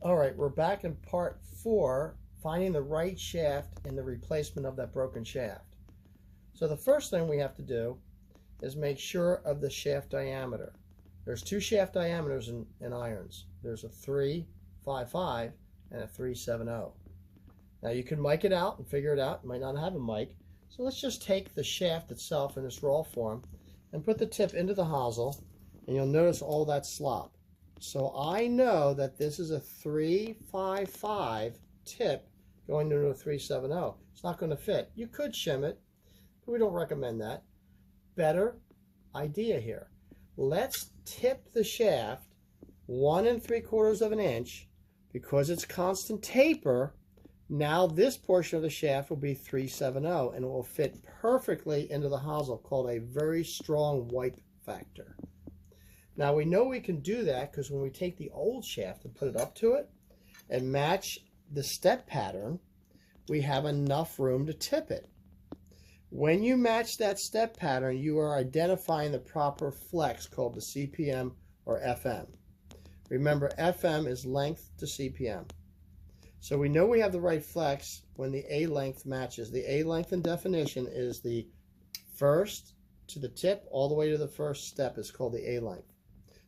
All right, we're back in part 4, finding the right shaft and the replacement of that broken shaft. So the first thing we have to do is make sure of the shaft diameter. There's 2 shaft diameters in irons. There's a 355 and a 370. Now you can mic it out and figure it out. You might not have a mic. So let's just take the shaft itself in its raw form and put the tip into the hosel, and you'll notice all that slop. So I know that this is a 355 tip going into a 370. It's not going to fit. You could shim it, but we don't recommend that. Better idea here. Let's tip the shaft 1 3/4 of an inch. Because it's constant taper, now this portion of the shaft will be 370 and it will fit perfectly into the hosel, called a very strong wipe factor. Now we know we can do that because when we take the old shaft and put it up to it and match the step pattern, we have enough room to tip it. When you match that step pattern, you are identifying the proper flex called the CPM or FM. Remember, FM is length to CPM. So we know we have the right flex when the A length matches. The A length in definition is the first to the tip all the way to the first step is called the A length.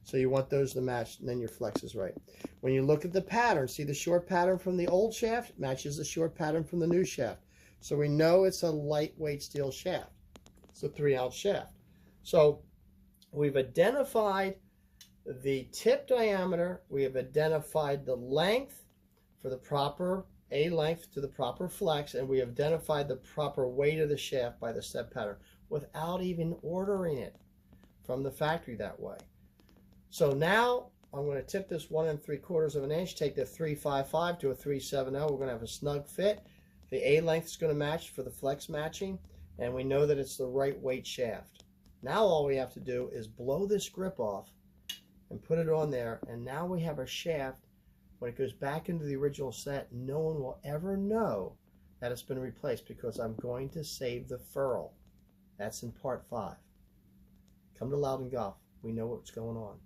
So you want those to match, and then your flex is right. When you look at the pattern, see the short pattern from the old shaft matches the short pattern from the new shaft. So we know it's a lightweight steel shaft. It's a 3-ounce shaft. So we've identified the tip diameter, we have identified the length for the proper A length to the proper flex, and we have identified the proper weight of the shaft by the step pattern without even ordering it from the factory that way. So now I'm going to tip this 1 3/4 of an inch, take the 355 to a 370. We're going to have a snug fit. The A length is going to match for the flex matching, and we know that it's the right weight shaft. Now all we have to do is blow this grip off and put it on there, and now we have a shaft. When it goes back into the original set, no one will ever know that it's been replaced because I'm going to save the furl. That's in part 5. Come to Loudon Golf. We know what's going on.